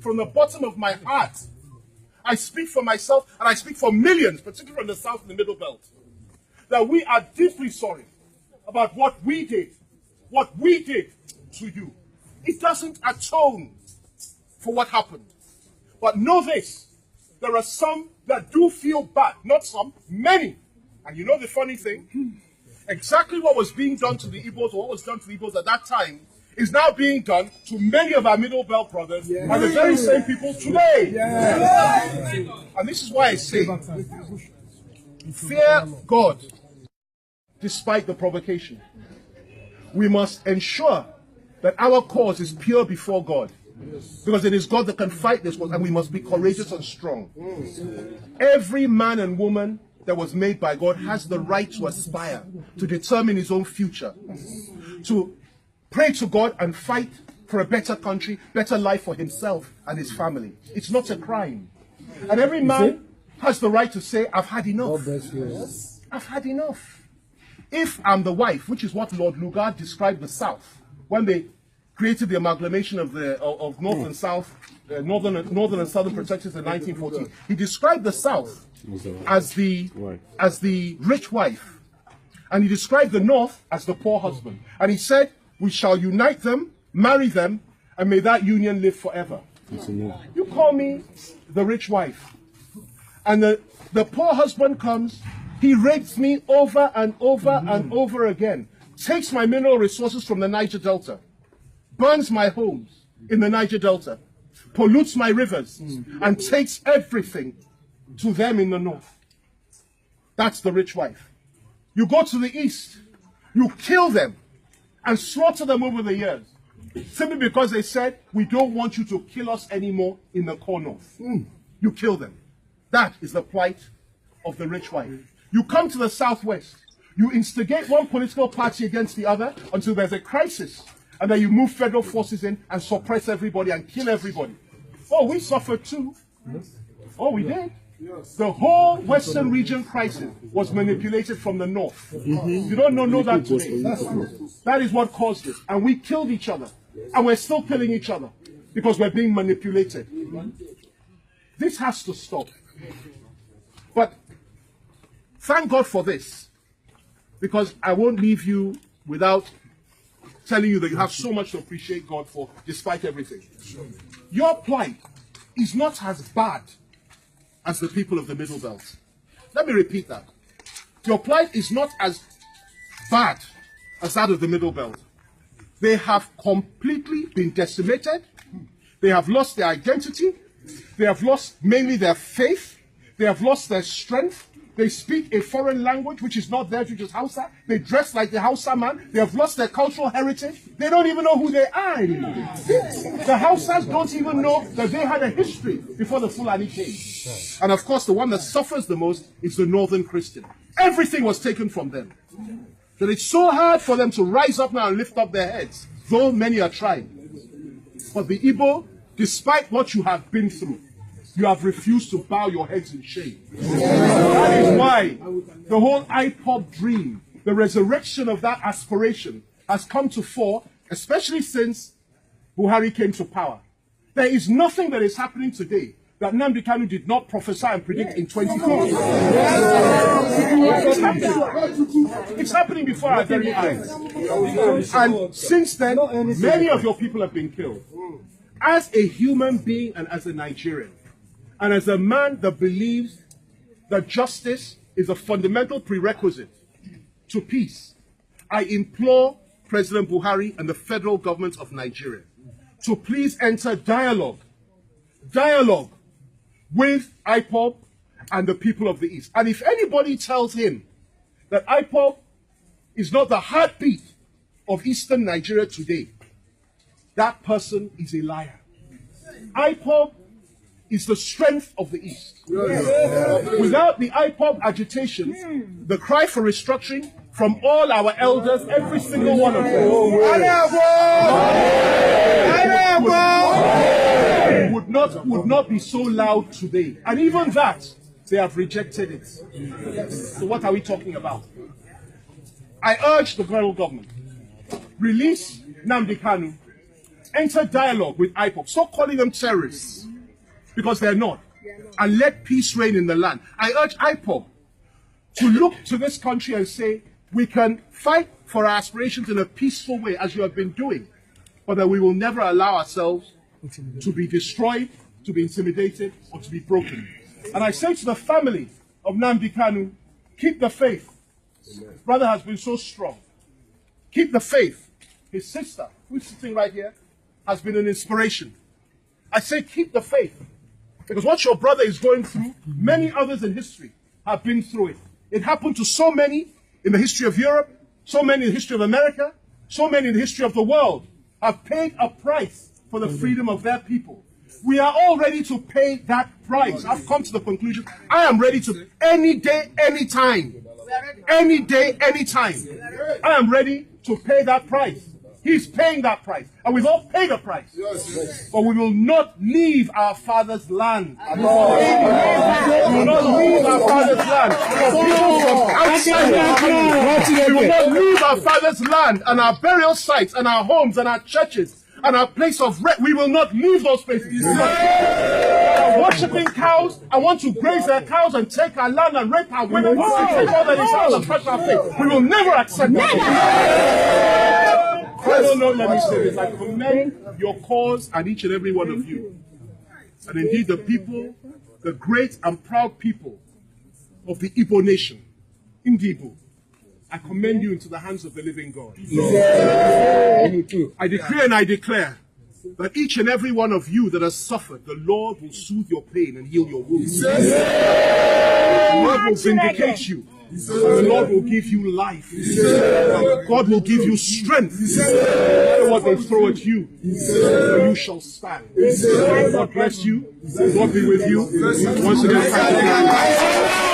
From the bottom of my heart, I speak for myself and I speak for millions, particularly from the South and the Middle Belt, that we are deeply sorry about what we did to you. It doesn't atone for what happened. But know this, there are some that do feel bad. Not some, many. And you know the funny thing? Exactly what was being done to the Igbos, or what was done to the Igbos at that time, is now being done to many of our Middle Belt brothers, and the very same people today. And this is why I say, fear God despite the provocation. We must ensure that our cause is pure before God, because it is God that can fight this one, and we must be courageous and strong. Every man and woman that was made by God has the right to aspire, to determine his own future, to pray to God and fight for a better country, better life for himself and his family. It's not a crime. And every man has the right to say, I've had enough. I've had enough. If I'm the wife, which is what Lord Lugard described the South, when they created the amalgamation of North and South, Northern and Southern protectors in 1914, he described the South as the rich wife, and he described the North as the poor husband. And he said, we shall unite them, marry them, and may that union live forever. You call me the rich wife, and the poor husband comes, he rapes me over and over and over again, takes my mineral resources from the Niger Delta, burns my homes in the Niger Delta, pollutes my rivers, and takes everything to them in the North. That's the rich wife. You go to the East, you kill them and slaughter them over the years, simply because they said, we don't want you to kill us anymore in the core North. You kill them. That is the plight of the rich wife. You come to the Southwest, you instigate one political party against the other until there's a crisis, and then you move federal forces in and suppress everybody and kill everybody. Oh, we suffered too. Oh, we did. The whole Western region crisis was manipulated from the North. You don't know that today. That is what caused it. And we killed each other. And we're still killing each other because we're being manipulated. This has to stop. But thank God for this, because I won't leave you without telling you that you have so much to appreciate God for, despite everything. Your plight is not as bad as the people of the Middle Belt. Let me repeat that. Your plight is not as bad as that of the Middle Belt. They have completely been decimated. They have lost their identity. They have lost mainly their faith. They have lost their strength. They speak a foreign language which is not theirs, which is Hausa. They dress like the Hausa man. They have lost their cultural heritage. They don't even know who they are anymore. The Hausas don't even know that they had a history before the Fulani came. And of course, the one that suffers the most is the Northern Christian. Everything was taken from them. That it's so hard for them to rise up now and lift up their heads, though many are trying. But the Igbo, despite what you have been through, you have refused to bow your heads in shame. That is why the whole ipob dream, the resurrection of that aspiration, has come to fore, especially since Buhari came to power. There is nothing that is happening today that Nnamdi Kanu did not prophesy and predict in 2014. It's happening before our very eyes. And since then, many of your people have been killed. As a human being and as a Nigerian, and as a man that believes that justice is a fundamental prerequisite to peace, I implore President Buhari and the federal government of Nigeria to please enter dialogue with ipob and the people of the East. And if anybody tells him that ipob is not the heartbeat of Eastern Nigeria today, that person is a liar. ipob is the strength of the East. Without the ipob agitation, the cry for restructuring from all our elders, every single one of them, would not be so loud today. And even that, they have rejected it. So what are we talking about? I urge the federal government, release Nnamdi Kanu, enter dialogue with ipob. Stop calling them terrorists, because they're not. And let peace reign in the land. I urge ipob to look to this country and say, we can fight for our aspirations in a peaceful way, as you have been doing, but that we will never allow ourselves to be destroyed, to be intimidated, or to be broken. And I say to the family of Nnamdi Kanu, keep the faith. His brother has been so strong. Keep the faith. His sister, who's sitting right here, has been an inspiration. I say keep the faith. Because what your brother is going through, many others in history have been through it. It happened to so many in the history of Europe, so many in the history of America, so many in the history of the world have paid a price for the freedom of their people. We are all ready to pay that price. I've come to the conclusion, I am ready to, any day, any time. Any day, any time. I am ready to pay that price. He's paying that price. And we've all paid a price. But we will not leave our father's land. We will not leave our father's land. For people from outside, we will not leave our father's land and our burial sites and our homes and our churches and our place of rest. We will not leave those places. Worshipping cows, I want to graze their cows and take our land and rape our women and take all that is ours and touch our faith. We will never accept that. I don't know, let me say this. I commend your cause and each and every one of you. And indeed the people, the great and proud people of the Igbo nation, Indibo, I commend you into the hands of the living God. I decree and I declare that each and every one of you that has suffered, the Lord will soothe your pain and heal your wounds. The Lord will vindicate you. The Lord will give you life. God will give you strength. No matter what they throw at you, you shall stand. God bless you. God be with you. Once again, thank you.